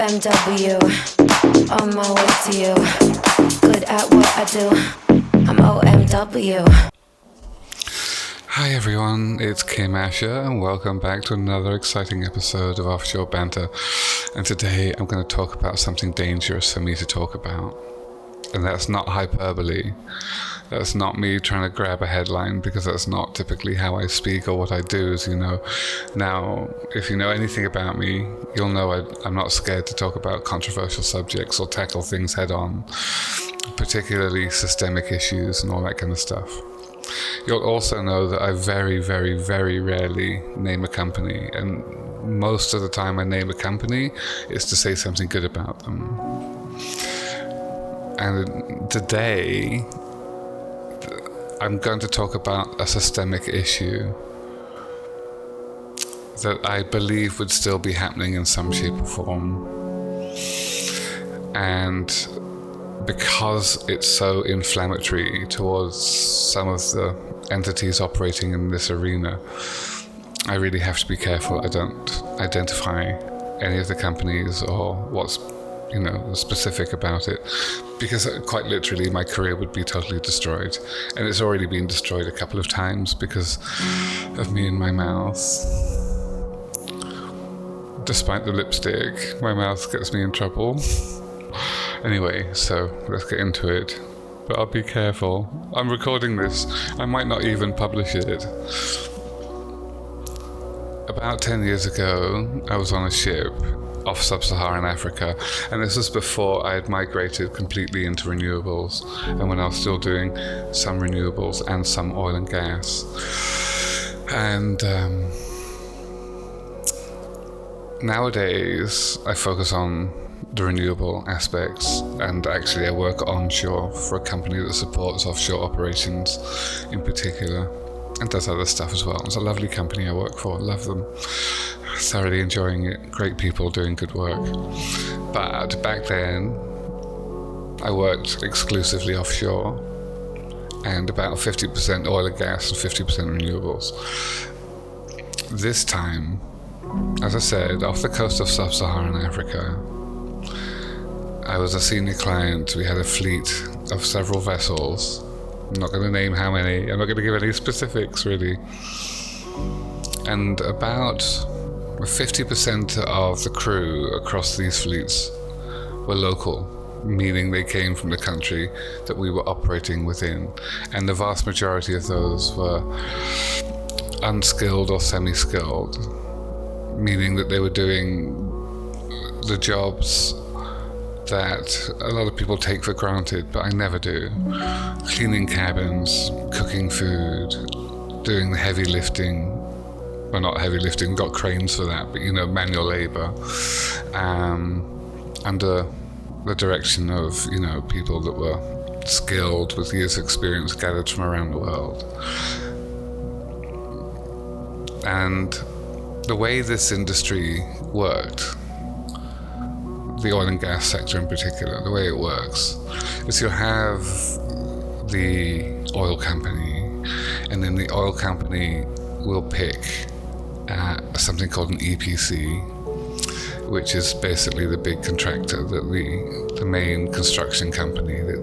OMW, on my way to you. Good at what I do, I'm OMW. Hi everyone, it's Kim Asher and welcome back to another exciting episode of Offshore Banter. And today I'm going to talk about something dangerous for me to talk about. And that's not hyperbole. That's not me trying to grab a headline, because that's not typically how I speak or what I do, as you know. Now, if you know anything about me, you'll know I'm not scared to talk about controversial subjects or tackle things head on, particularly systemic issues and all that kind of stuff. You'll also know that I very, very, very rarely name a company, and most of the time I name a company is to say something good about them. And today, I'm going to talk about a systemic issue that I believe would still be happening in some shape or form. And because it's so inflammatory towards some of the entities operating in this arena, I really have to be careful I don't identify any of the companies or what's specific about it, because quite literally my career would be totally destroyed, and it's already been destroyed a couple of times because of me and my mouth. Despite the lipstick, my mouth gets me in trouble. Anyway, so let's get into it. But I'll be careful. I'm recording this. I might not even publish it. About 10 years ago, I was on a ship off sub-Saharan Africa, and this was before I had migrated completely into renewables, and when I was still doing some renewables and some oil and gas. And nowadays I focus on the renewable aspects, and actually I work onshore for a company that supports offshore operations in particular, and does other stuff as well. It's a lovely company I work for, love them, thoroughly enjoying it, great people doing good work. But back then I worked exclusively offshore, and about 50% oil and gas and 50% renewables. This time, as I said, off the coast of sub-Saharan Africa, I was a senior client. We had a fleet of several vessels. I'm not going to name how many, I'm not going to give any specifics really. And about 50% of the crew across these fleets were local, meaning they came from the country that we were operating within. And the vast majority of those were unskilled or semi-skilled, meaning that they were doing the jobs that a lot of people take for granted, but I never do. Cleaning cabins, cooking food, doing the heavy lifting. Well, not heavy lifting, we've got cranes for that, but manual labor, under the direction of people that were skilled with years of experience gathered from around the world. And the way this industry worked, the oil and gas sector in particular, the way it works is you have the oil company, and then the oil company will pick something called an EPC, which is basically the big contractor, the main construction company that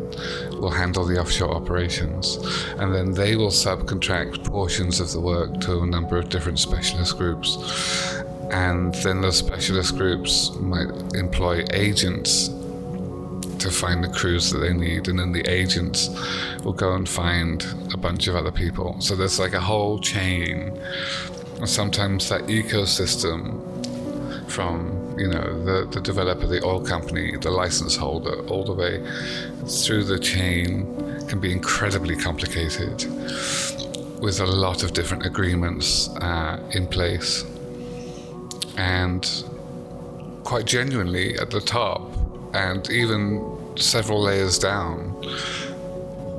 will handle the offshore operations. And then they will subcontract portions of the work to a number of different specialist groups. And then those specialist groups might employ agents to find the crews that they need, and then the agents will go and find a bunch of other people. So there's like a whole chain. And sometimes that ecosystem from the developer, the oil company, the license holder, all the way through the chain can be incredibly complicated, with a lot of different agreements in place. And quite genuinely at the top, and even several layers down,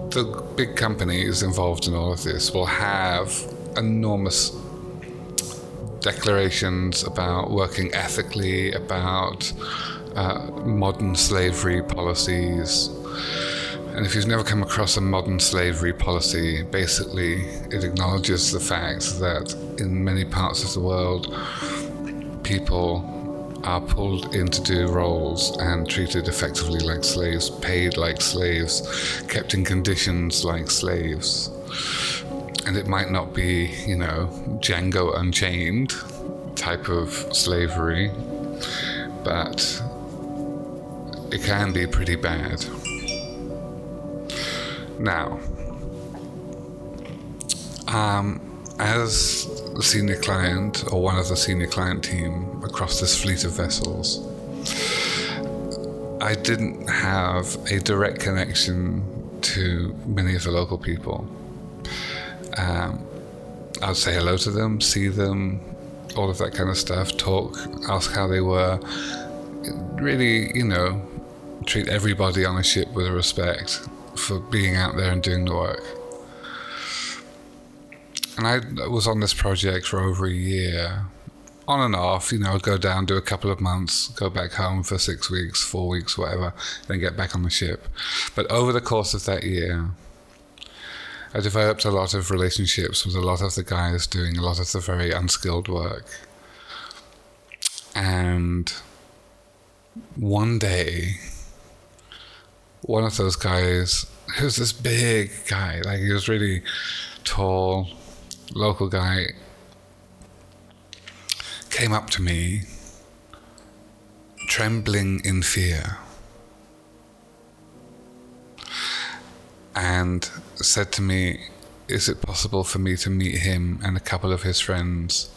the big companies involved in all of this will have enormous declarations about working ethically, about modern slavery policies. And if you've never come across a modern slavery policy, basically it acknowledges the fact that in many parts of the world, people are pulled in to do roles and treated effectively like slaves, paid like slaves, kept in conditions like slaves. And it might not be, Django Unchained type of slavery, but it can be pretty bad. Now, as the senior client, or one of the senior client team across this fleet of vessels, I didn't have a direct connection to many of the local people. I'd say hello to them, see them, all of that kind of stuff, talk, ask how they were, really, treat everybody on a ship with respect for being out there and doing the work. And I was on this project for over a year, on and off. I'd go down, do a couple of months, go back home for 6 weeks, 4 weeks, whatever, then get back on the ship. But over the course of that year, I developed a lot of relationships with a lot of the guys doing a lot of the very unskilled work. And one day, one of those guys, he was this big guy, like he was really tall, local guy, came up to me, trembling in fear, and said to me, is it possible for me to meet him and a couple of his friends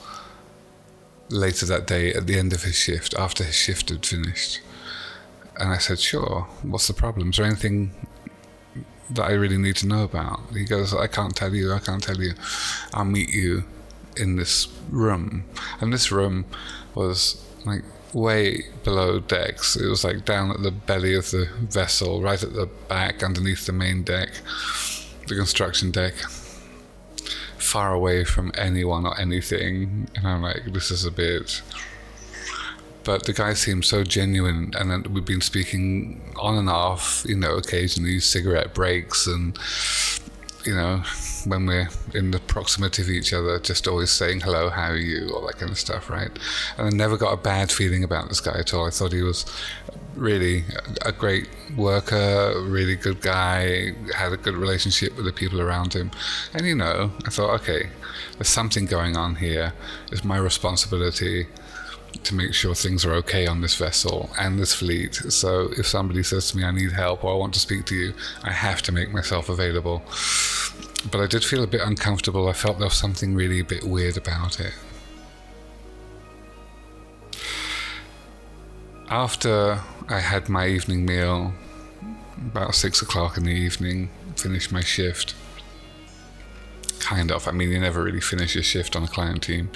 later that day at the end of his shift, after his shift had finished? And I said, sure, what's the problem? Is there anything that I really need to know about? He goes, I can't tell you. I'll meet you in this room. And this room was like way below decks. It was like down at the belly of the vessel, right at the back, underneath the main deck, the construction deck, far away from anyone or anything. And I'm like, this is a bit... But the guy seemed so genuine, and then we've been speaking on and off, occasionally cigarette breaks, and, when we're in the proximity of each other, just always saying hello, how are you, all that kind of stuff, right? And I never got a bad feeling about this guy at all. I thought he was really a great worker, really good guy, had a good relationship with the people around him. And, I thought, okay, there's something going on here. It's my responsibility to make sure things are okay on this vessel and this fleet. So if somebody says to me, I need help, or I want to speak to you, I have to make myself available. But I did feel a bit uncomfortable. I felt there was something really a bit weird about it. After I had my evening meal, about 6 o'clock in the evening, finished my shift. Kind of. I mean, you never really finish your shift on a client team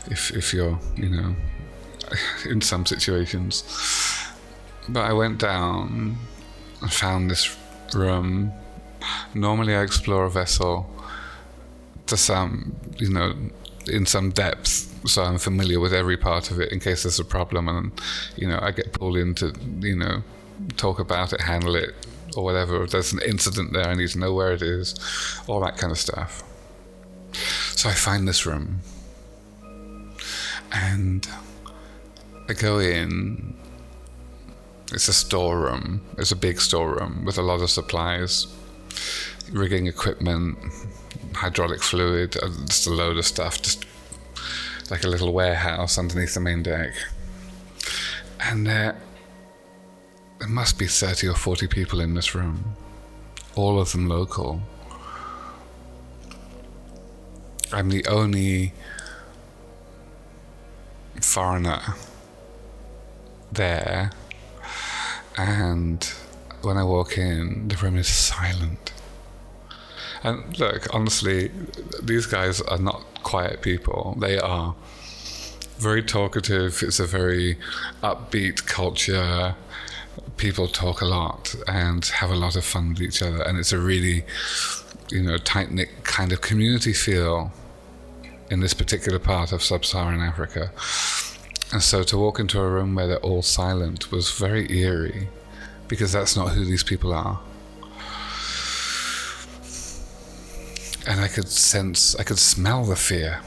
if you're, in some situations. But I went down and found this room. Normally I explore a vessel to some, in some depth, so I'm familiar with every part of it in case there's a problem, and, I get pulled in to, talk about it, handle it, or whatever. If there's an incident there, I need to know where it is, all that kind of stuff. So I find this room, and I go in. It's a storeroom. It's a big storeroom with a lot of supplies, rigging equipment, hydraulic fluid, just a load of stuff, just like a little warehouse underneath the main deck. And there must be 30 or 40 people in this room, all of them local. I'm the only foreigner there, and when I walk in, the room is silent. And look, honestly, these guys are not quiet people. They are very talkative. It's a very upbeat culture. People talk a lot and have a lot of fun with each other, and it's a really, tight-knit kind of community feel in this particular part of sub-Saharan Africa. And so to walk into a room where they're all silent was very eerie, because that's not who these people are. And I could smell the fear.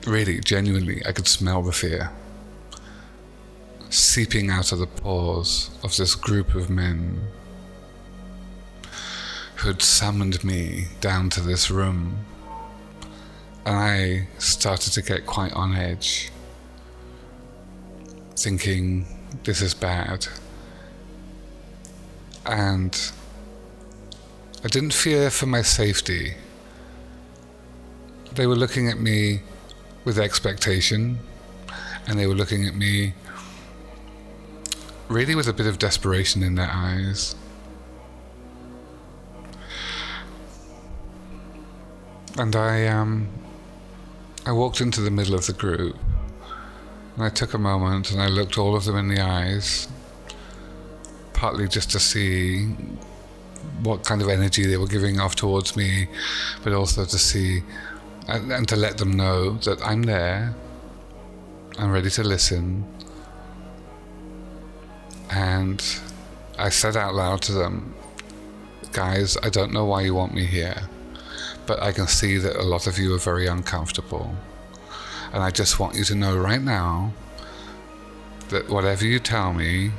Really, genuinely, I could smell the fear. seeping out of the pores of this group of men who'd summoned me down to this room. And I started to get quite on edge, thinking, this is bad. And I didn't fear for my safety. They were looking at me with expectation, and they were looking at me really with a bit of desperation in their eyes. And I walked into the middle of the group, and I took a moment and I looked all of them in the eyes, partly just to see what kind of energy they were giving off towards me, but also to see and to let them know that I'm there, I'm ready to listen. And I said out loud to them, guys, I don't know why you want me here, but I can see that a lot of you are very uncomfortable. And I just want you to know right now that whatever you tell me,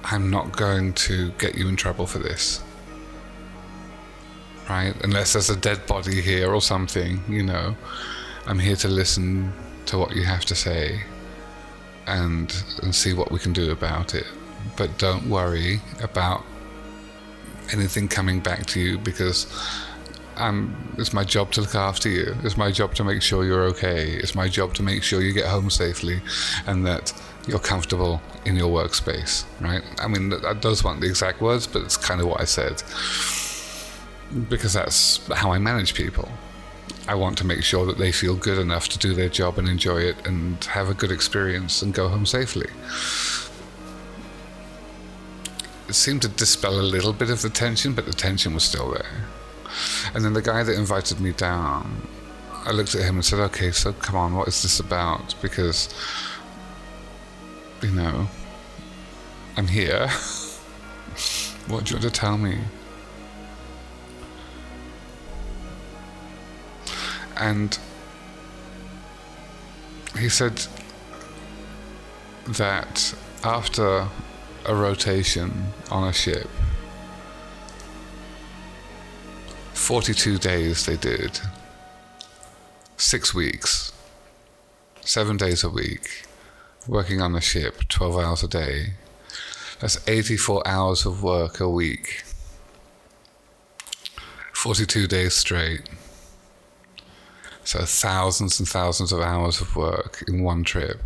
I'm not going to get you in trouble for this. Right? Unless there's a dead body here or something, you know. I'm here to listen to what you have to say and see what we can do about it. But don't worry about anything coming back to you, because it's my job to look after you. It's my job to make sure you're okay. It's my job to make sure you get home safely and that you're comfortable in your workspace, right? I mean, those weren't the exact words, but it's kind of what I said, because that's how I manage people. I want to make sure that they feel good enough to do their job and enjoy it and have a good experience and go home safely. It seemed to dispel a little bit of the tension, but the tension was still there. And then the guy that invited me down, I looked at him and said, okay, so come on, what is this about? Because, you know, I'm here. What do you want to tell me? And he said that after a rotation on a ship, 42 days they did, 6 weeks, 7 days a week, working on the ship, 12 hours a day. That's 84 hours of work a week, 42 days straight. So thousands and thousands of hours of work in one trip.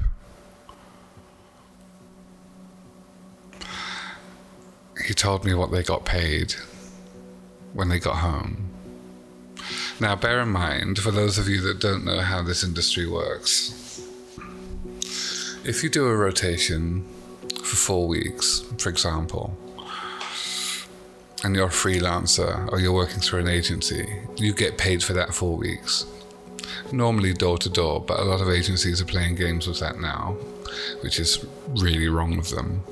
He told me what they got paid when they got home. Now, bear in mind, for those of you that don't know how this industry works, if you do a rotation for 4 weeks, for example, and you're a freelancer or you're working through an agency, you get paid for that 4 weeks. Normally door to door, but a lot of agencies are playing games with that now, which is really wrong of them.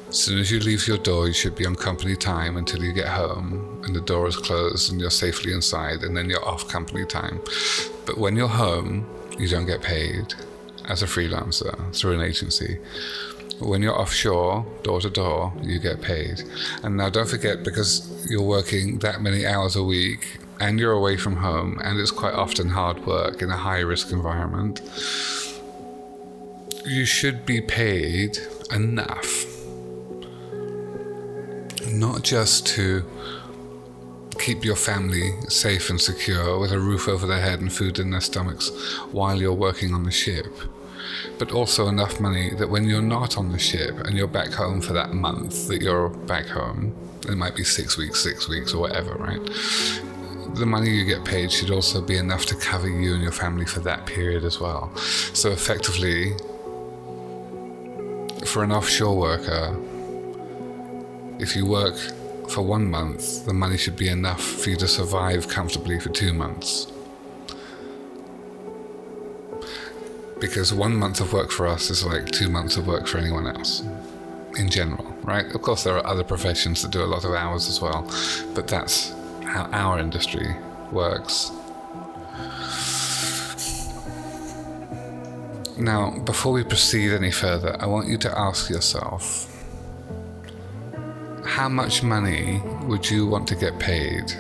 As soon as you leave your door, you should be on company time until you get home and the door is closed and you're safely inside, and then you're off company time. But when you're home, you don't get paid as a freelancer through an agency. When you're offshore, door to door, you get paid. And now don't forget, because you're working that many hours a week and you're away from home, and it's quite often hard work in a high-risk environment, you should be paid enough, not just to keep your family safe and secure with a roof over their head and food in their stomachs while you're working on the ship, but also enough money that when you're not on the ship and you're back home for that month that you're back home, it might be 6 weeks or whatever, right? The money you get paid should also be enough to cover you and your family for that period as well. So effectively, for an offshore worker, if you work for 1 month, the money should be enough for you to survive comfortably for 2 months. Because 1 month of work for us is like 2 months of work for anyone else, in general, right? Of course, there are other professions that do a lot of hours as well, but that's how our industry works. Now, before we proceed any further, I want you to ask yourself, how much money would you want to get paid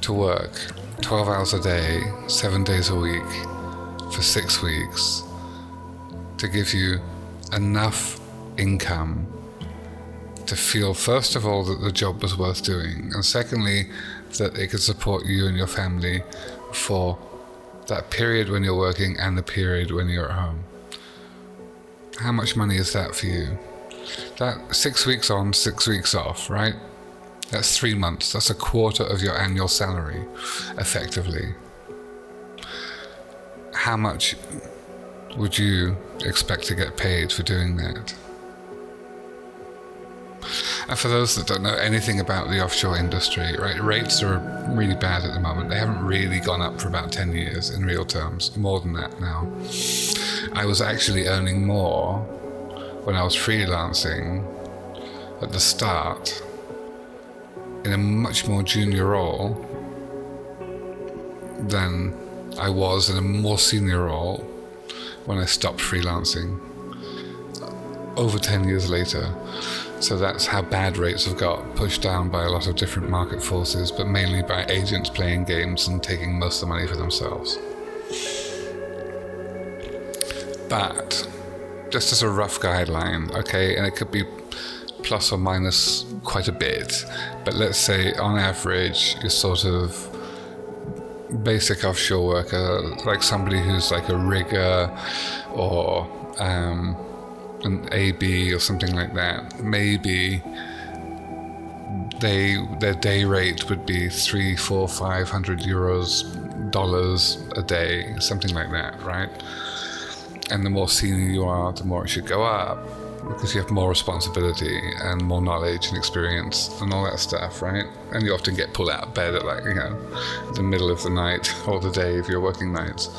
to work 12 hours a day, 7 days a week, for 6 weeks, to give you enough income to feel, first of all, that the job was worth doing, and secondly, that it could support you and your family for that period when you're working and the period when you're at home? How much money is that for you? That 6 weeks on, 6 weeks off, right? That's 3 months. That's a quarter of your annual salary, effectively. How much would you expect to get paid for doing that? And for those that don't know anything about the offshore industry, right, rates are really bad at the moment. They haven't really gone up for about 10 years in real terms, more than that now. I was actually earning more when I was freelancing at the start in a much more junior role than I was in a more senior role when I stopped freelancing over 10 years later. So that's how bad rates have got, pushed down by a lot of different market forces, but mainly by agents playing games and taking most of the money for themselves. But just as a rough guideline, okay, and it could be plus or minus quite a bit, but let's say on average you're sort of basic offshore worker, like somebody who's like a rigger or an AB or something like that. Maybe their day rate would be 300, 400, 500 euros, dollars a day, something like that, right? And the more senior you are, the more it should go up, because you have more responsibility and more knowledge and experience and all that stuff, right? And you often get pulled out of bed at, like, you know, the middle of the night or the day if you're working nights.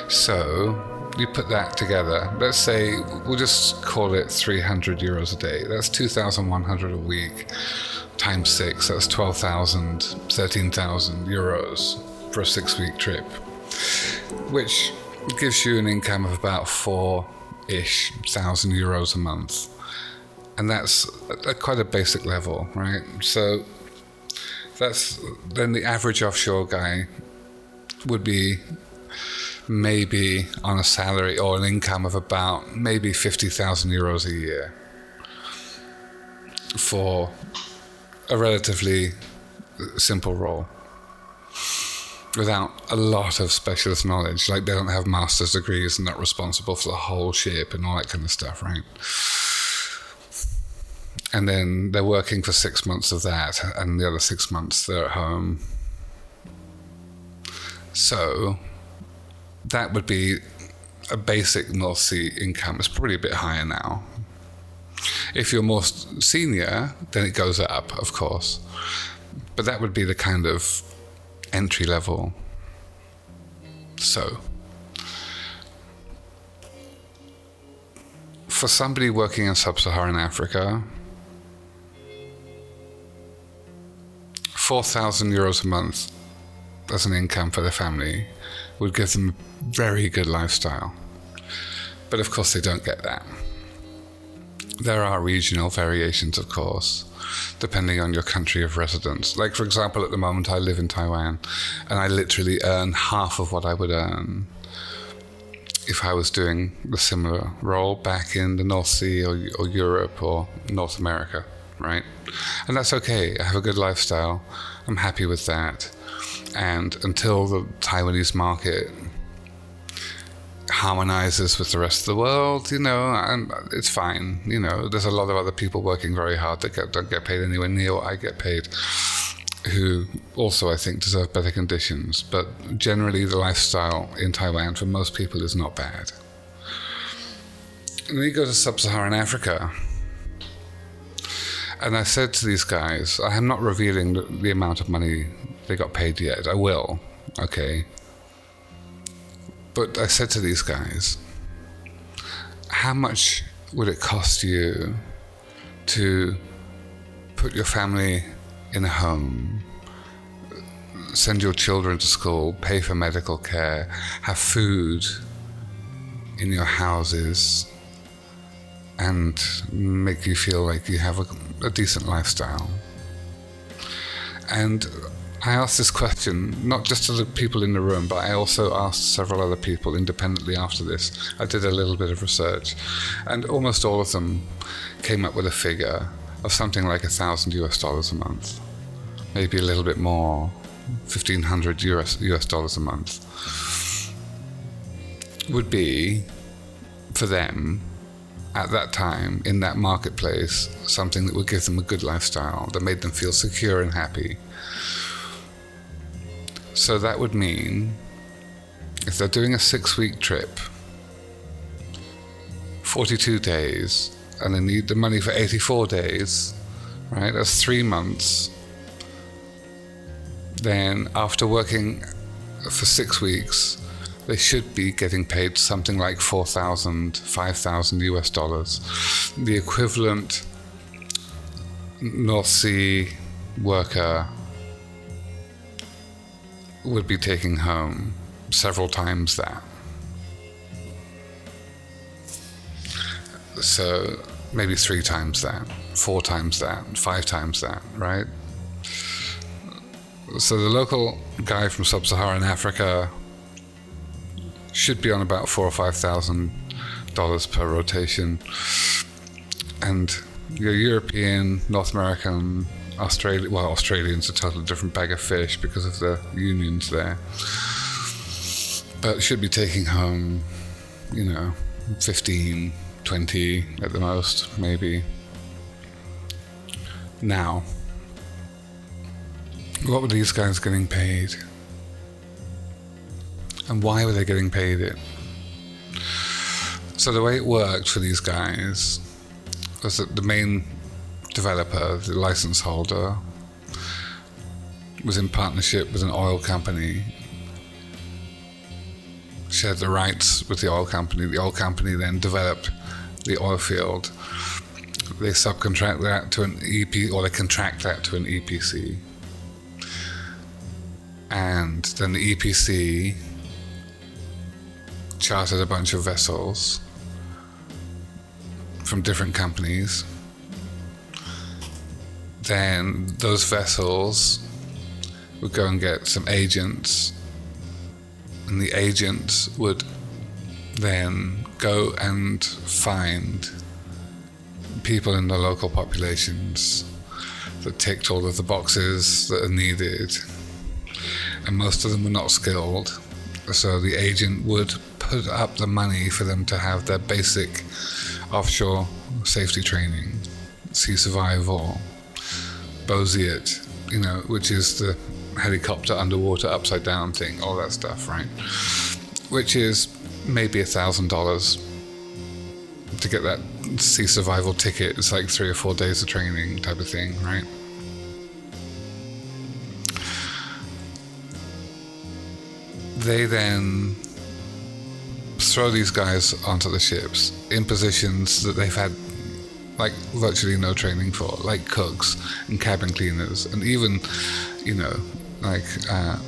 So you put that together. Let's say we'll just call it 300 euros a day. That's 2,100 a week times 6. That's 12,000, 13,000 euros for a 6-week trip, which gives you an income of about 4-ish thousand euros a month. And that's quite a basic level, right? So that's then the average offshore guy would be maybe on a salary or an income of about maybe 50,000 euros a year for a relatively simple role, without a lot of specialist knowledge. Like, they don't have master's degrees and not responsible for the whole ship and all that kind of stuff, right? And then they're working for 6 months of that, and the other 6 months they're at home. So that would be a basic North Sea income. It's probably a bit higher now. If you're more senior, then it goes up, of course. But that would be the kind of entry level. So for somebody working in sub-Saharan Africa, 4,000 euros a month as an income for their family would give them a very good lifestyle. But of course they don't get that. There are regional variations, of course, depending on your country of residence. Like, for example, at the moment I live in Taiwan, and I literally earn half of what I would earn if I was doing the similar role back in the North Sea or Europe or North America, right? And that's okay. I have a good lifestyle. I'm happy with that. And until the Taiwanese market harmonizes with the rest of the world, you know, and it's fine. You know, there's a lot of other people working very hard that don't get paid anywhere near what I get paid, who also, I think, deserve better conditions. But generally, the lifestyle in Taiwan for most people is not bad. And then you go to sub-Saharan Africa. And I said to these guys, I am not revealing the amount of money they got paid yet. I will, okay? But I said to these guys, how much would it cost you to put your family in a home, send your children to school, pay for medical care, have food in your houses, and make you feel like you have a decent lifestyle. And I asked this question, not just to the people in the room, but I also asked several other people independently after this. I did a little bit of research, and almost all of them came up with a figure of something like $1,000 a month, maybe a little bit more, $1,500 a month, would be, for them, at that time, in that marketplace, something that would give them a good lifestyle, that made them feel secure and happy. So that would mean, if they're doing a 6-week trip, 42 days, and they need the money for 84 days, right? That's 3 months. Then after working for 6 weeks, they should be getting paid something like $4,000, $5,000. The equivalent North Sea worker would be taking home several times that. So maybe 3 times that, 4 times that, 5 times that, right? So the local guy from sub-Saharan Africa should be on about $4,000 or $5,000 per rotation, and your European, North American, Australians are a totally different bag of fish because of the unions there, but should be taking home, 15, 20 at the most, maybe. Now, what were these guys getting paid? And why were they getting paid it? So the way it worked for these guys was that the main developer, the license holder, was in partnership with an oil company, shared the rights with the oil company. The oil company then developed the oil field. They subcontract that to an EP, or they contract that to an EPC. And then the EPC chartered a bunch of vessels from different companies. Then those vessels would go and get some agents, and the agents would then go and find people in the local populations that ticked all of the boxes that are needed, and most of them were not skilled, so the agent would put up the money for them to have their basic offshore safety training, sea survival, Bosiet, which is the helicopter underwater upside down thing, all that stuff, right? Which is maybe $1,000 to get that sea survival ticket. It's like 3 or 4 days of training type of thing, right? They then throw these guys onto the ships in positions that they've had like virtually no training for, like cooks and cabin cleaners, and even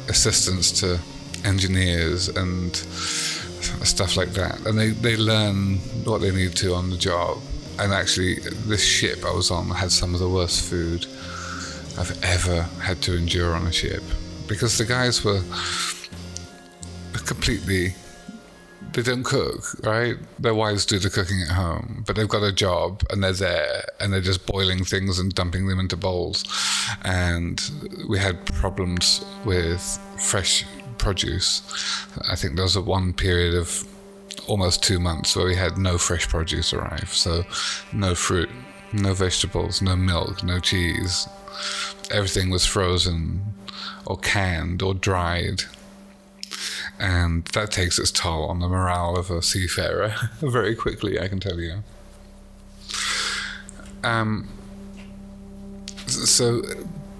assistants to engineers and stuff like that. And they learn what they need to on the job. And actually, this ship I was on had some of the worst food I've ever had to endure on a ship, because the guys were completely, they don't cook, right? Their wives do the cooking at home, but they've got a job and they're there and they're just boiling things and dumping them into bowls. And we had problems with fresh produce. I think there was one period of almost 2 months where we had no fresh produce arrive. So no fruit, no vegetables, no milk, no cheese. Everything was frozen or canned or dried. And that takes its toll on the morale of a seafarer very quickly, I can tell you. But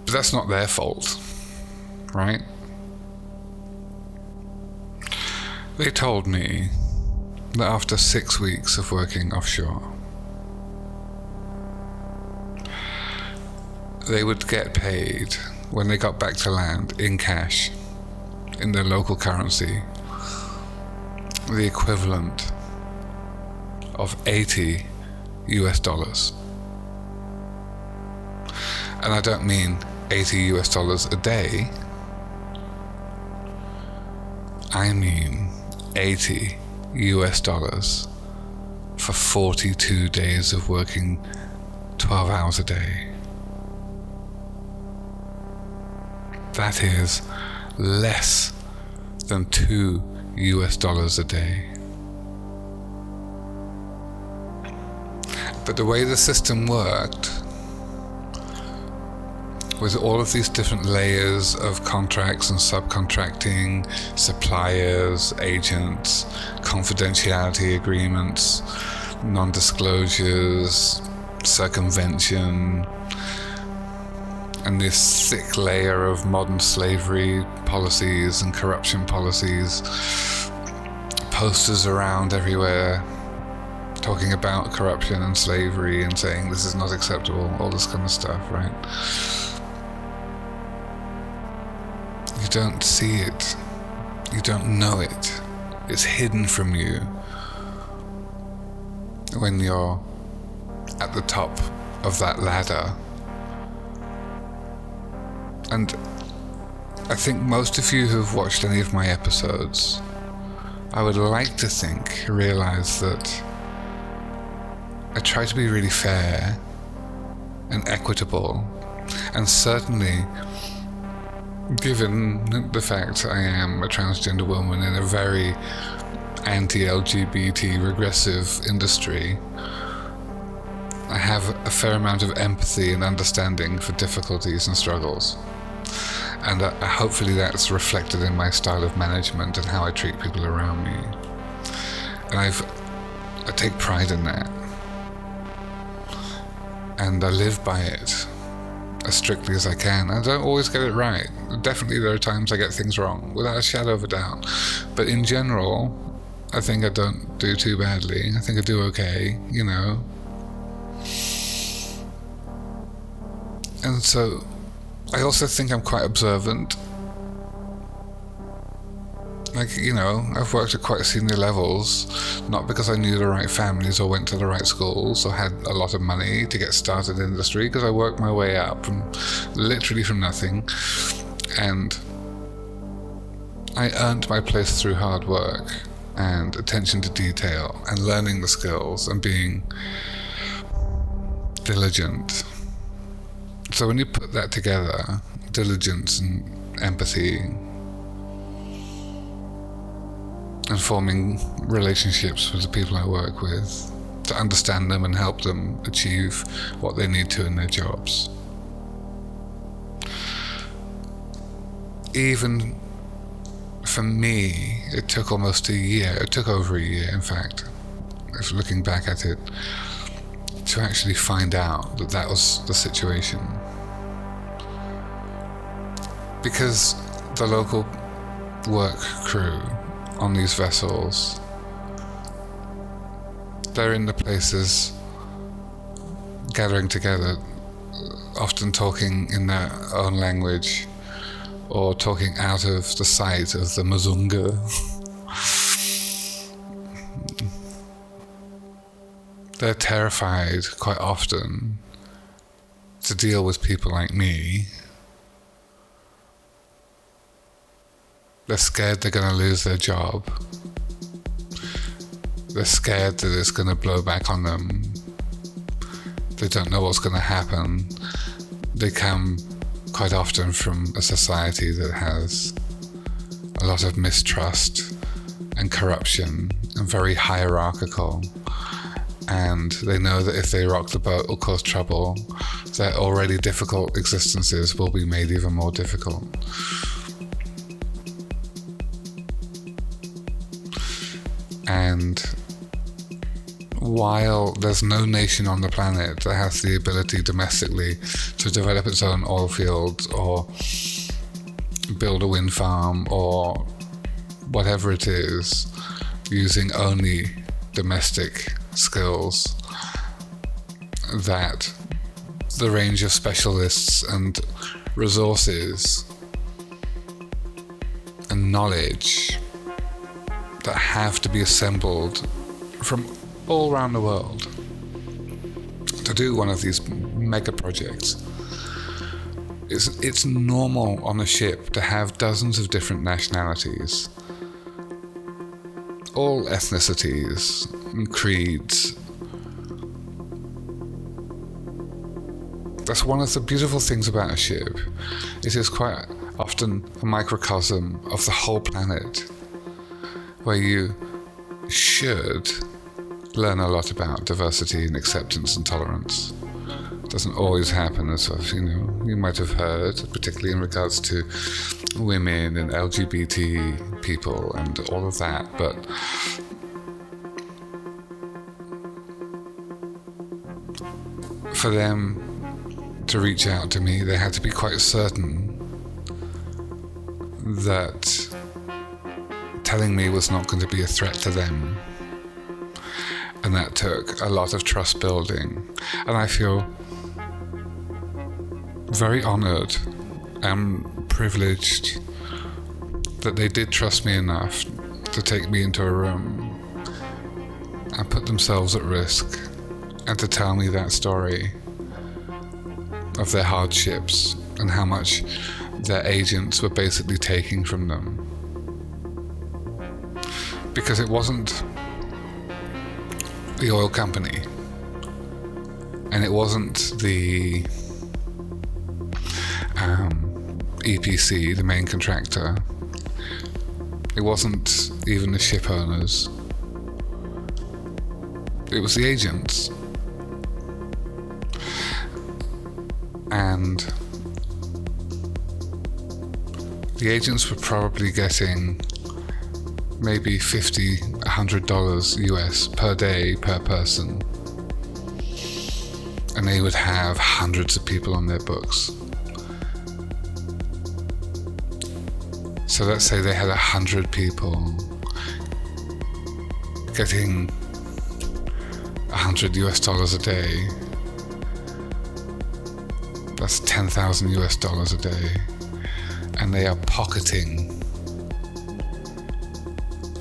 that's not their fault, right? They told me that after 6 weeks of working offshore, they would get paid when they got back to land in cash, in their local currency, the equivalent of 80 US dollars. And I don't mean 80 US dollars a day. I mean 80 US dollars for 42 days of working 12 hours a day. That is less than 2 US dollars a day. But the way the system worked, with all of these different layers of contracts and subcontracting, suppliers, agents, confidentiality agreements, non-disclosures, circumvention, and this thick layer of modern slavery policies and corruption policies, posters around everywhere talking about corruption and slavery and saying this is not acceptable, all this kind of stuff, right? You don't see it. You don't know it. It's hidden from you when you're at the top of that ladder. And I think most of you who've watched any of my episodes, I would like to think, realize that I try to be really fair and equitable, and certainly, given the fact I am a transgender woman in a very anti-LGBT regressive industry, I have a fair amount of empathy and understanding for difficulties and struggles. And hopefully that's reflected in my style of management and how I treat people around me. And I take pride in that. And I live by it as strictly as I can. I don't always get it right. Definitely there are times I get things wrong, without a shadow of a doubt. But in general, I think I don't do too badly. I think I do okay, you know. And so I also think I'm quite observant. Like, you know, I've worked at quite senior levels, not because I knew the right families or went to the right schools or had a lot of money to get started in the industry, because I worked my way up literally from nothing. And I earned my place through hard work and attention to detail and learning the skills and being diligent. So when you put that together, diligence and empathy, and forming relationships with the people I work with to understand them and help them achieve what they need to in their jobs. Even for me, it took almost a year, it took over a year in fact, if looking back at it, to actually find out that that was the situation. Because the local work crew on these vessels, they're in the places gathering together, often talking in their own language or talking out of the sight of the Mazunga. They're terrified quite often to deal with people like me. They're scared they're going to lose their job. They're scared that it's going to blow back on them. They don't know what's going to happen. They come quite often from a society that has a lot of mistrust and corruption and very hierarchical. And they know that if they rock the boat or cause trouble, their already difficult existences will be made even more difficult. And while there's no nation on the planet that has the ability domestically to develop its own oil fields or build a wind farm or whatever it is, using only domestic skills, that the range of specialists and resources and knowledge that have to be assembled from all around the world to do one of these mega projects. It's normal on a ship to have dozens of different nationalities, all ethnicities and creeds. That's one of the beautiful things about a ship. It is quite often a microcosm of the whole planet, where you should learn a lot about diversity and acceptance and tolerance. It doesn't always happen, as you might have heard, particularly in regards to women and LGBT people and all of that, but for them to reach out to me, they had to be quite certain that telling me was not going to be a threat to them. And that took a lot of trust building. And I feel very honored and privileged that they did trust me enough to take me into a room and put themselves at risk and to tell me that story of their hardships and how much their agents were basically taking from them. Because it wasn't the oil company, and it wasn't the EPC, the main contractor. It wasn't even the ship owners. It was the agents. And the agents were probably getting maybe $50, $100 US per day per person. And they would have hundreds of people on their books. So let's say they had 100 people getting $100 US a day. That's $10,000 US a day. And they are pocketing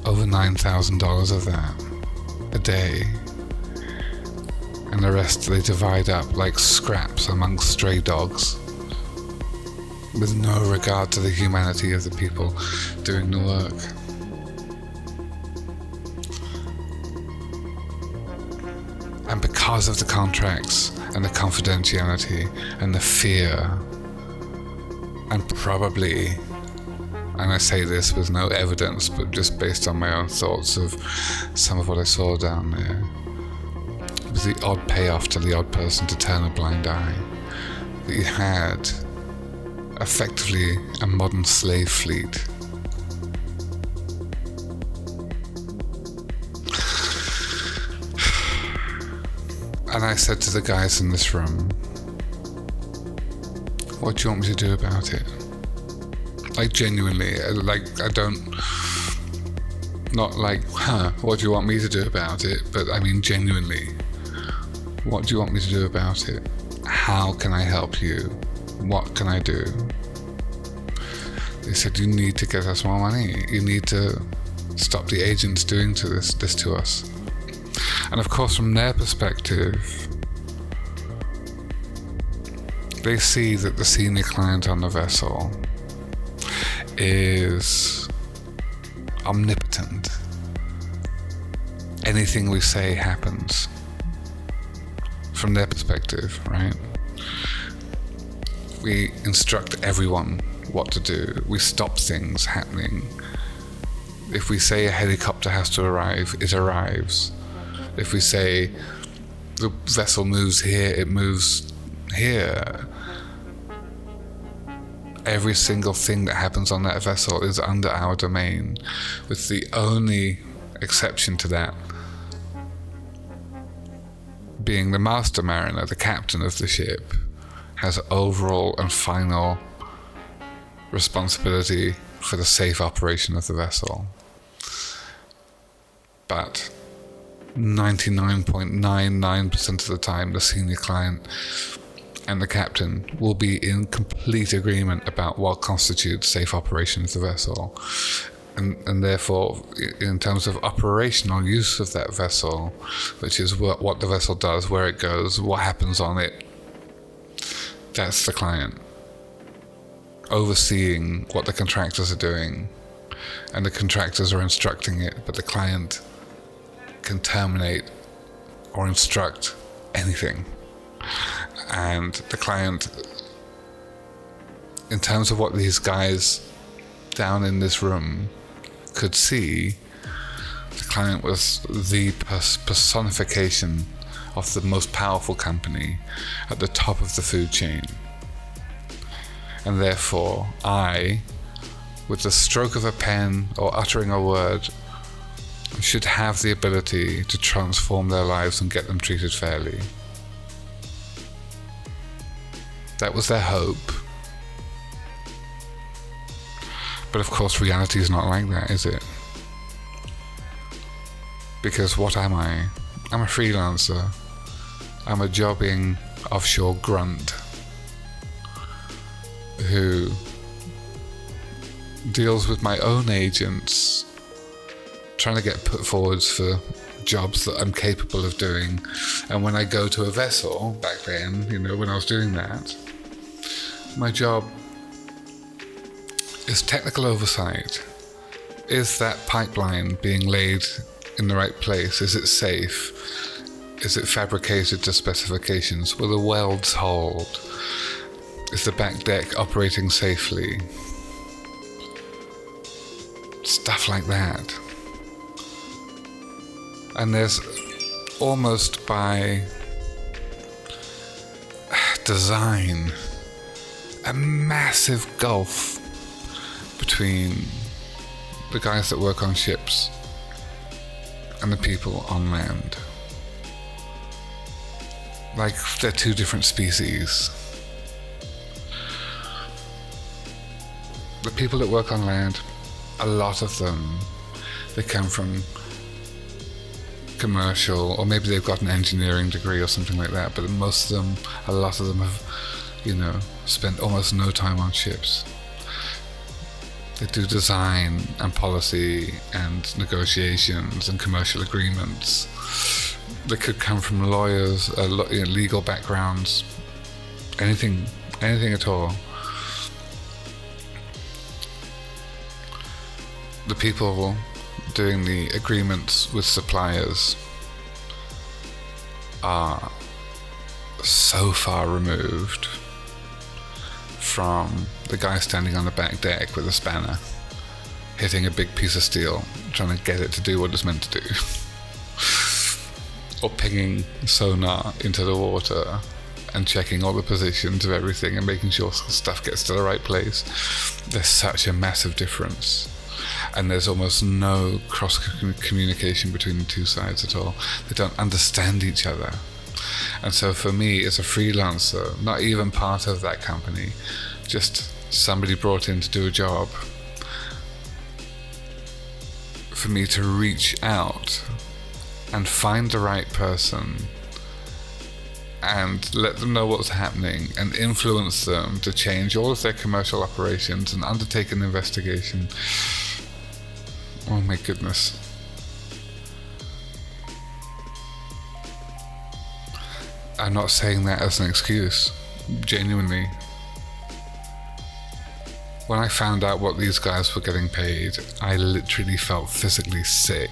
over $9,000 of that a day. And the rest they divide up like scraps amongst stray dogs, with no regard to the humanity of the people doing the work. And because of the contracts and the confidentiality and the fear, and probably, and I say this with no evidence, but just based on my own thoughts of some of what I saw down there, it was the odd payoff to the odd person to turn a blind eye, that you had effectively a modern slave fleet. And I said to the guys in this room, what do you want me to do about it? Like, genuinely, like, I don't, not like, what do you want me to do about it? But I mean, genuinely, what do you want me to do about it? How can I help you? What can I do? They said, you need to get us more money. You need to stop the agents doing this to us. And of course, from their perspective, they see that the senior client on the vessel is omnipotent. Anything we say happens. From their perspective, right? We instruct everyone what to do. We stop things happening. If we say a helicopter has to arrive, it arrives. If we say the vessel moves here, it moves here. Every single thing that happens on that vessel is under our domain, with the only exception to that being the master mariner, the captain of the ship, has overall and final responsibility for the safe operation of the vessel. But 99.99% of the time, the senior client and the captain will be in complete agreement about what constitutes safe operation of the vessel. And therefore, in terms of operational use of that vessel, which is what the vessel does, where it goes, what happens on it, that's the client overseeing what the contractors are doing, and the contractors are instructing it, but the client can terminate or instruct anything. And the client, in terms of what these guys down in this room could see, the client was the personification of the most powerful company at the top of the food chain. And therefore, I, with the stroke of a pen or uttering a word, should have the ability to transform their lives and get them treated fairly. That was their hope. But of course, reality is not like that, is it? Because what am I? I'm a freelancer. I'm a jobbing offshore grunt who deals with my own agents, trying to get put forwards for jobs that I'm capable of doing. And when I go to a vessel, back then, when I was doing that, my job is technical oversight. Is that pipeline being laid in the right place? Is it safe? Is it fabricated to specifications? Will the welds hold? Is the back deck operating safely? Stuff like that. And there's almost by design a massive gulf between the guys that work on ships and the people on land. Like they're two different species. The people that work on land, a lot of them, they come from commercial, or maybe they've got an engineering degree or something like that, but a lot of them have, spent almost no time on ships. They do design and policy and negotiations and commercial agreements. They could come from lawyers, legal backgrounds, anything at all. The people doing the agreements with suppliers are so far removed from the guy standing on the back deck with a spanner, hitting a big piece of steel, trying to get it to do what it's meant to do. Or pinging sonar into the water and checking all the positions of everything and making sure stuff gets to the right place. There's such a massive difference. And there's almost no cross communication between the two sides at all. They don't understand each other. And so for me as a freelancer, not even part of that company, just somebody brought in to do a job, for me to reach out and find the right person and let them know what's happening and influence them to change all of their commercial operations and undertake an investigation. Oh my goodness. I'm not saying that as an excuse, genuinely. When I found out what these guys were getting paid, I literally felt physically sick.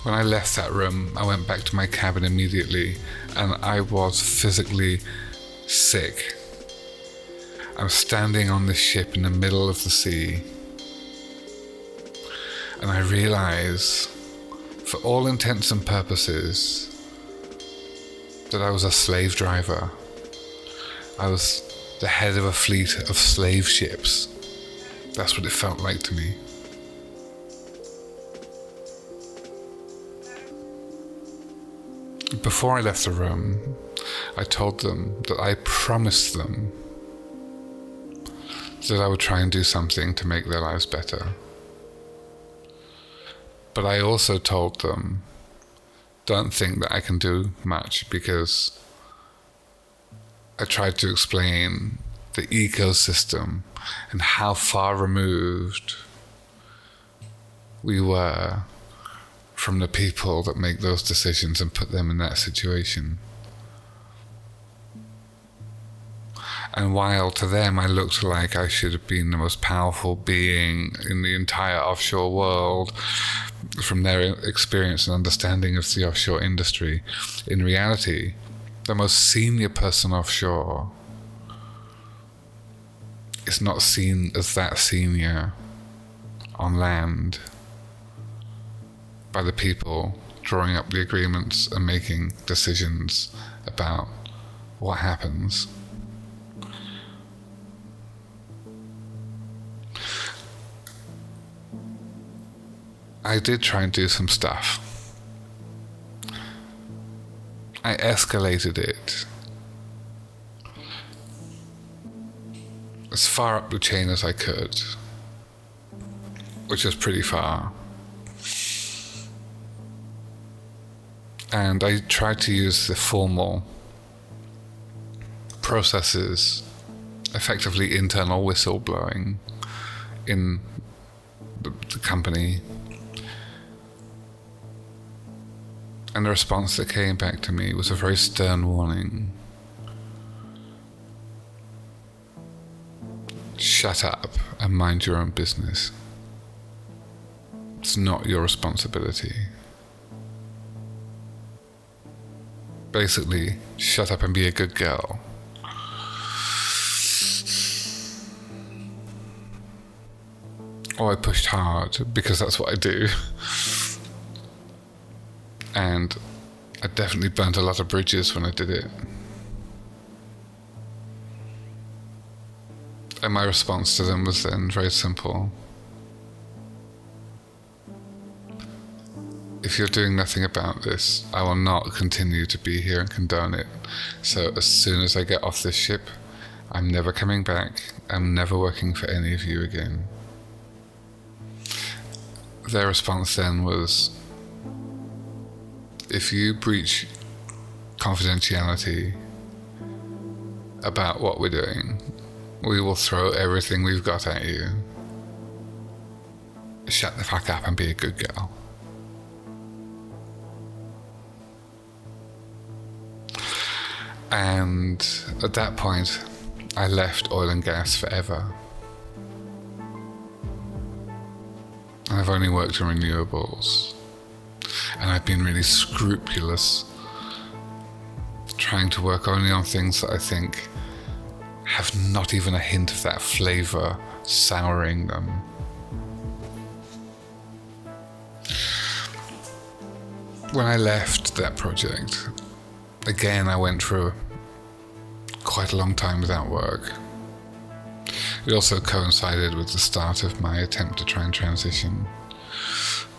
When I left that room, I went back to my cabin immediately, and I was physically sick. I'm standing on this ship in the middle of the sea, and I realize, for all intents and purposes, that I was a slave driver. I was the head of a fleet of slave ships. That's what it felt like to me. Before I left the room, I told them that I promised them that I would try and do something to make their lives better. But I also told them, don't think that I can do much, because I tried to explain the ecosystem and how far removed we were from the people that make those decisions and put them in that situation. And while to them I looked like I should have been the most powerful being in the entire offshore world from their experience and understanding of the offshore industry, in reality, the most senior person offshore is not seen as that senior on land by the people drawing up the agreements and making decisions about what happens. I did try and do some stuff. I escalated it as far up the chain as I could, which was pretty far. And I tried to use the formal processes, effectively internal whistleblowing in the company. And the response that came back to me was a very stern warning. Shut up and mind your own business. It's not your responsibility. Basically, shut up and be a good girl. Oh, I pushed hard because that's what I do. And I definitely burnt a lot of bridges when I did it. And my response to them was then very simple. If you're doing nothing about this, I will not continue to be here and condone it. So as soon as I get off this ship, I'm never coming back. I'm never working for any of you again. Their response then was, if you breach confidentiality about what we're doing, we will throw everything we've got at you. Shut the fuck up and be a good girl. And at that point, I left oil and gas forever. I've only worked on renewables. And I've been really scrupulous, trying to work only on things that I think have not even a hint of that flavor souring them. When I left that project, again I went through quite a long time without work. It also coincided with the start of my attempt to try and transition.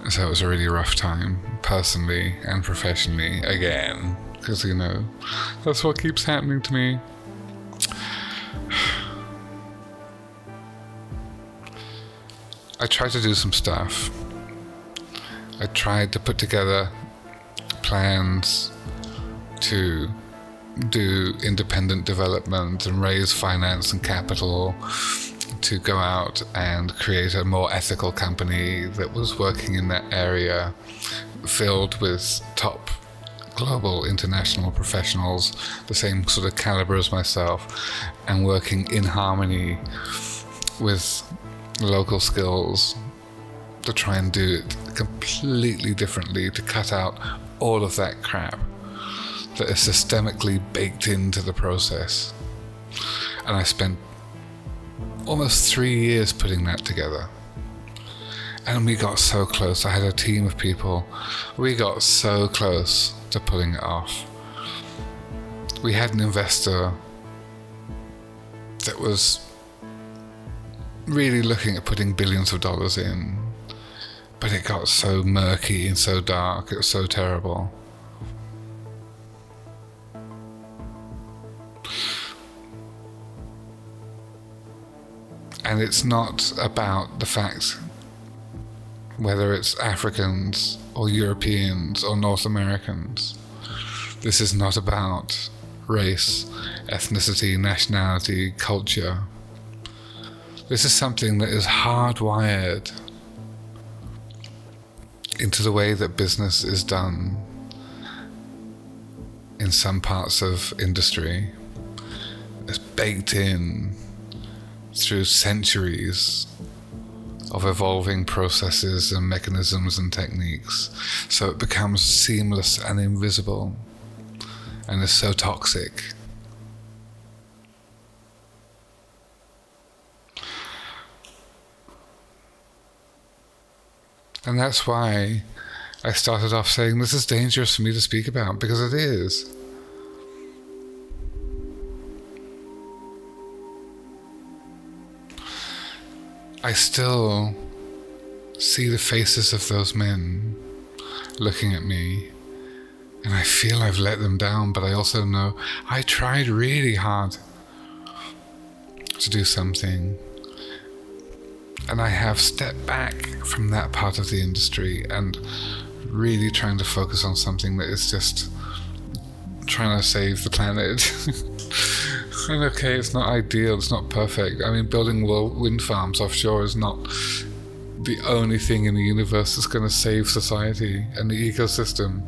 So it was a really rough time, personally and professionally, again, because, you know, that's what keeps happening to me. I tried to do some stuff. I tried to put together plans to do independent development and raise finance and capital to go out and create a more ethical company that was working in that area, filled with top global international professionals, the same sort of caliber as myself, and working in harmony with local skills to try and do it completely differently, to cut out all of that crap that is systemically baked into the process. And I spent almost 3 years putting that together. And we got so close. I had a team of people. We got so close to pulling it off. We had an investor that was really looking at putting billions of dollars in, but it got so murky and so dark. It was so terrible. And it's not about the fact whether it's Africans or Europeans or North Americans. This is not about race, ethnicity, nationality, culture. This is something that is hardwired into the way that business is done in some parts of industry. It's baked in through centuries of evolving processes and mechanisms and techniques, so it becomes seamless and invisible and is so toxic. And that's why I started off saying this is dangerous for me to speak about, because it is. I still see the faces of those men looking at me, and I feel I've let them down, but I also know I tried really hard to do something. And I have stepped back from that part of the industry and really trying to focus on something that is just trying to save the planet. And okay, it's not ideal, it's not perfect. I mean, building wind farms offshore is not the only thing in the universe that's going to save society and the ecosystem.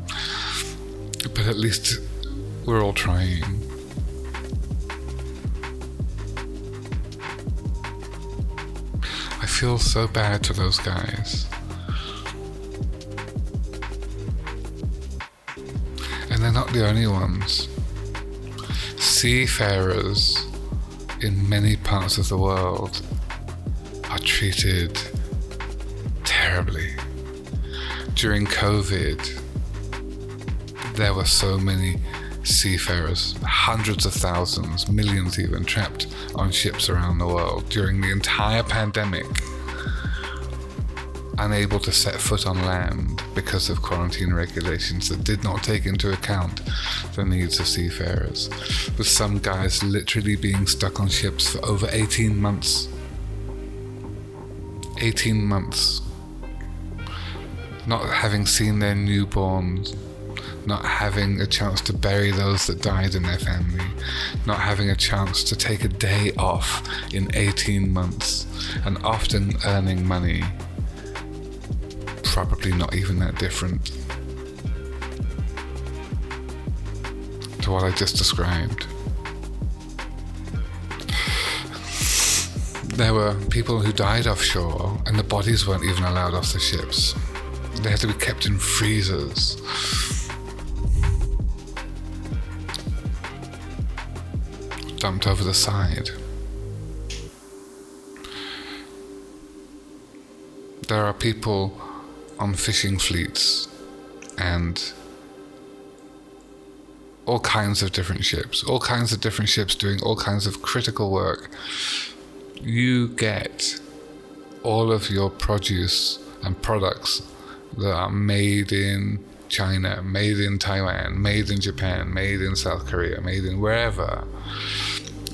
But at least we're all trying. I feel so bad for those guys. And they're not the only ones. Seafarers in many parts of the world are treated terribly. During COVID, there were so many seafarers, hundreds of thousands, millions even, trapped on ships around the world during the entire pandemic, unable to set foot on land because of quarantine regulations that did not take into account the needs of seafarers, with some guys literally being stuck on ships for over 18 months. 18 months. Not having seen their newborns, not having a chance to bury those that died in their family, not having a chance to take a day off in 18 months, and often earning money probably not even that different to what I just described. There were people who died offshore and the bodies weren't even allowed off the ships. They had to be kept in freezers. Dumped over the side. There are people on fishing fleets and all kinds of different ships doing all kinds of critical work. You get all of your produce and products that are made in China, made in Taiwan, made in Japan, made in South Korea, made in wherever,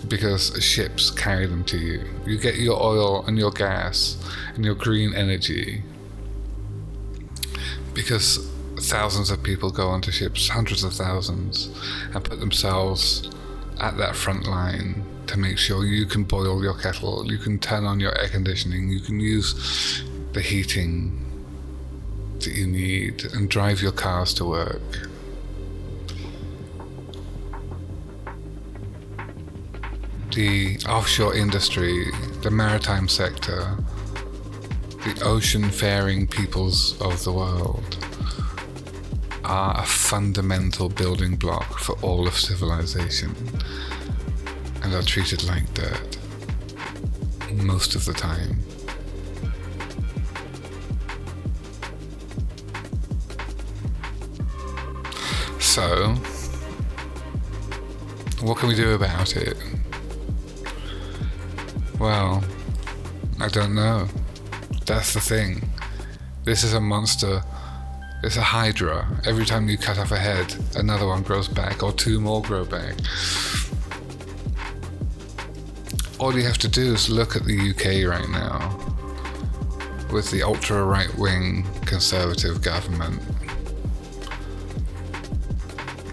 because ships carry them to you. You get your oil and your gas and your green energy because thousands of people go onto ships, hundreds of thousands, and put themselves at that front line to make sure you can boil your kettle, you can turn on your air conditioning, you can use the heating that you need and drive your cars to work. The offshore industry, the maritime sector, the ocean-faring peoples of the world are a fundamental building block for all of civilization and are treated like dirt most of the time. So, what can we do about it? Well, I don't know. That's the thing. This is a monster. It's a hydra. Every time you cut off a head, another one grows back, or two more grow back. All you have to do is look at the UK right now, with the ultra right-wing conservative government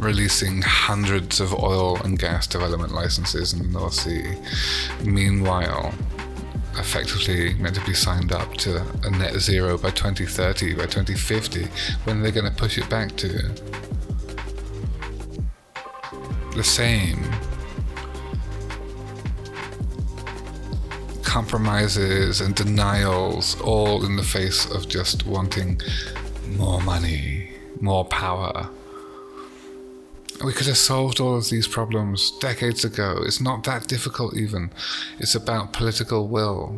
releasing hundreds of oil and gas development licenses in the North Sea. Meanwhile, effectively meant to be signed up to a net zero by 2030, by 2050. When are they going to push it back to? The same compromises and denials, all in the face of just wanting more money, more power. We could have solved all of these problems decades ago. It's not that difficult even. It's about political will.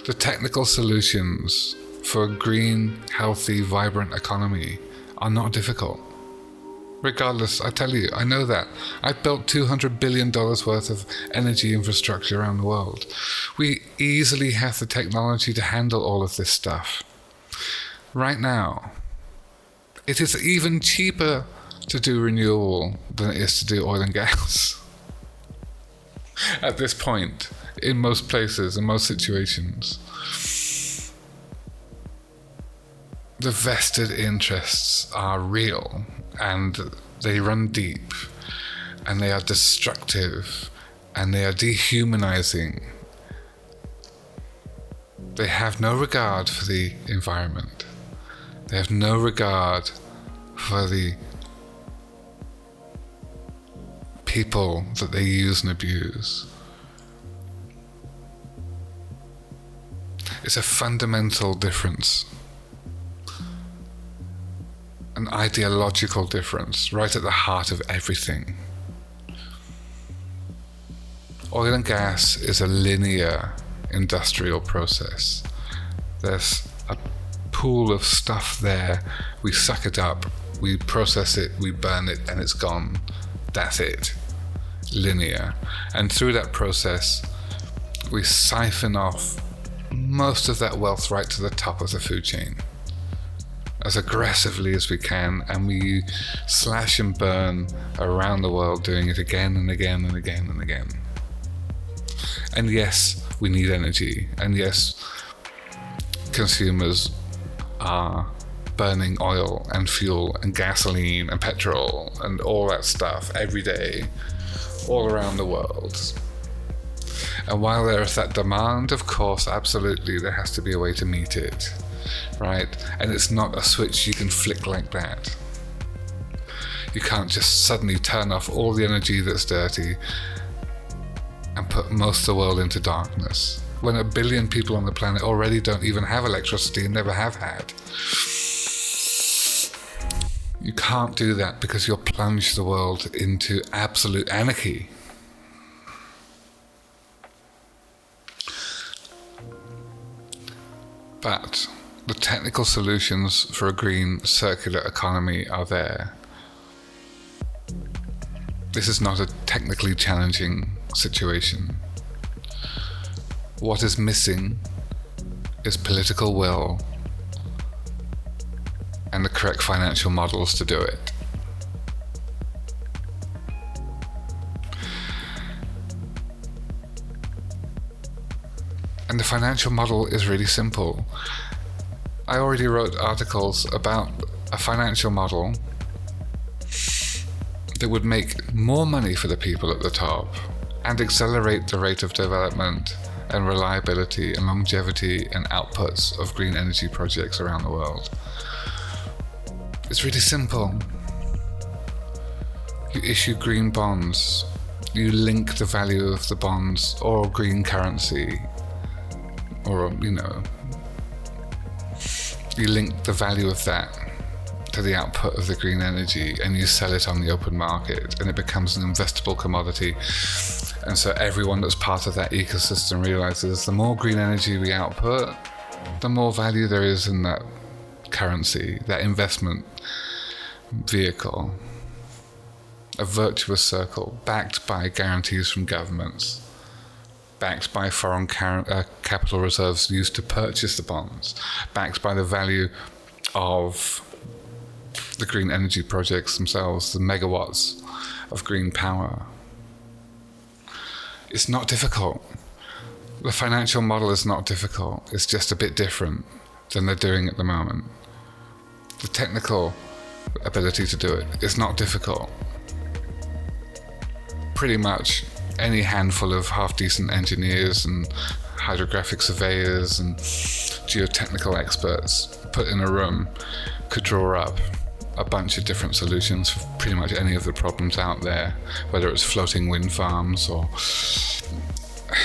The technical solutions for a green, healthy, vibrant economy are not difficult. Regardless, I tell you, I know that. I've built $200 billion worth of energy infrastructure around the world. We easily have the technology to handle all of this stuff. Right now, it is even cheaper to do renewable than it is to do oil and gas. At this point, in most places, in most situations. The vested interests are real, and they run deep, and they are destructive, and they are dehumanizing. They have no regard for the environment. They have no regard for the people that they use and abuse. It's a fundamental difference. An ideological difference right at the heart of everything. Oil and gas is a linear industrial process. There's a pool of stuff there, we suck it up, we process it, we burn it, and it's gone. That's it. Linear. And through that process, we siphon off most of that wealth right to the top of the food chain, as aggressively as we can, and we slash and burn around the world, doing it again and again and again and again. And yes, we need energy, and yes, consumers are burning oil and fuel and gasoline and petrol and all that stuff every day, all around the world. And while there is that demand, of course, absolutely, there has to be a way to meet it. Right? And it's not a switch you can flick like that. You can't just suddenly turn off all the energy that's dirty and put most of the world into darkness, when 1 billion people on the planet already don't even have electricity and never have had. You can't do that, because you'll plunge the world into absolute anarchy. But the technical solutions for a green circular economy are there. This is not a technically challenging situation. What is missing is political will and the correct financial models to do it. And the financial model is really simple. I already wrote articles about a financial model that would make more money for the people at the top and accelerate the rate of development and reliability and longevity and outputs of green energy projects around the world. It's really simple. You issue green bonds. You link the value of the bonds or green currency, or, you link the value of that to the output of the green energy, and you sell it on the open market, and it becomes an investable commodity. And so everyone that's part of that ecosystem realizes the more green energy we output, the more value there is in that currency, that investment vehicle. A virtuous circle, backed by guarantees from governments, backed by foreign capital reserves used to purchase the bonds, backed by the value of the green energy projects themselves, the megawatts of green power. It's not difficult. The financial model is not difficult. It's just a bit different than they're doing at the moment. The technical ability to do it. It's not difficult. Pretty much any handful of half-decent engineers and hydrographic surveyors and geotechnical experts put in a room could draw up a bunch of different solutions for pretty much any of the problems out there, whether it's floating wind farms or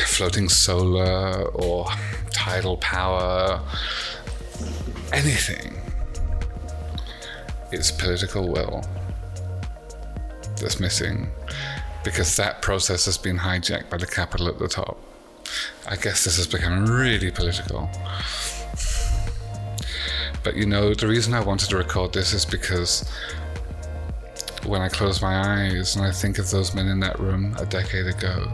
floating solar or tidal power, anything. It's political will that's missing, because that process has been hijacked by the capital at the top. I guess this has become really political. But you know, the reason I wanted to record this is because when I close my eyes and I think of those men in that room a decade ago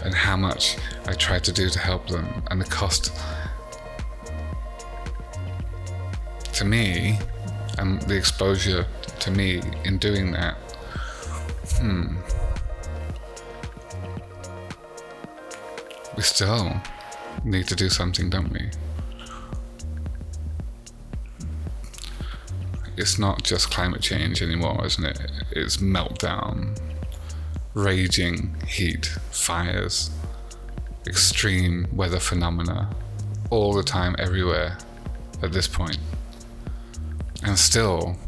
and how much I tried to do to help them, and the cost to me and the exposure to me in doing that, we still need to do something, don't we? It's not just climate change anymore, isn't it? It's meltdown, raging heat, fires, extreme weather phenomena, all the time, everywhere at this point. And still,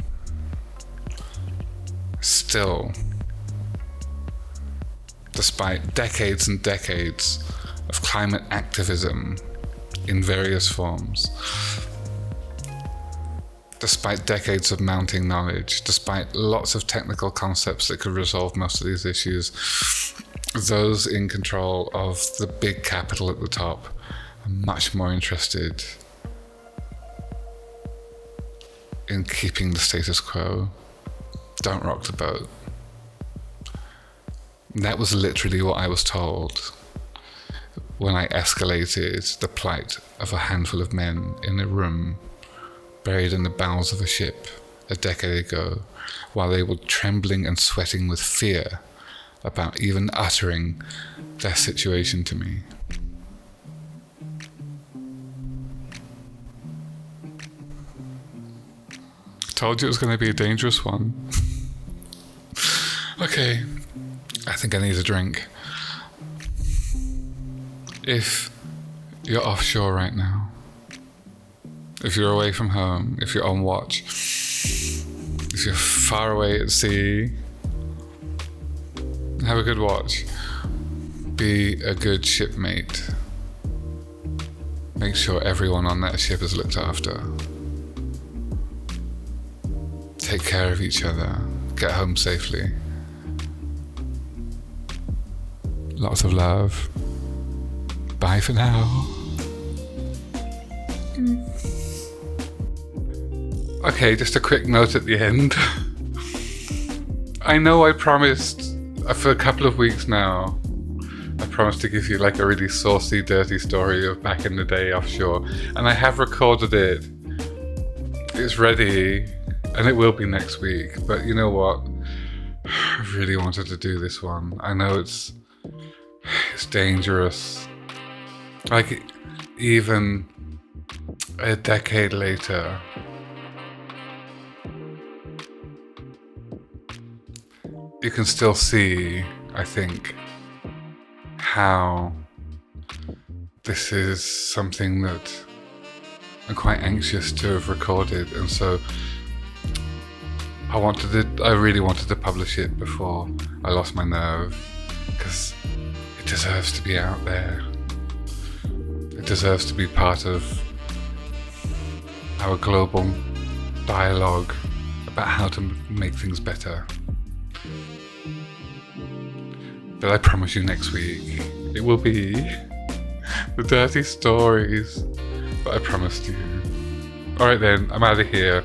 despite decades and decades of climate activism in various forms, despite decades of mounting knowledge, despite lots of technical concepts that could resolve most of these issues, those in control of the big capital at the top are much more interested in keeping the status quo. Don't rock the boat. That was literally what I was told when I escalated the plight of a handful of men in a room buried in the bowels of a ship a decade ago, while they were trembling and sweating with fear about even uttering their situation to me. Told you it was going to be a dangerous one. Okay, I think I need a drink. If you're offshore right now, if you're away from home, if you're on watch, if you're far away at sea, have a good watch. Be a good shipmate. Make sure everyone on that ship is looked after. Take care of each other. Get home safely. Lots of love. Bye for now. Okay, just a quick note at the end. I know I promised for a couple of weeks now, I promised to give you like a really saucy, dirty story of back in the day offshore, and I have recorded it. It's ready, and it will be next week, but you know what? I really wanted to do this one. I know it's dangerous. Like, even a decade later, you can still see, I think, how this is something that I'm quite anxious to have recorded, and so I really wanted to publish it before I lost my nerve, because it deserves to be out there. It deserves to be part of our global dialogue about how to make things better. But I promise you next week, it will be the dirty stories that I promised you. Alright then, I'm out of here.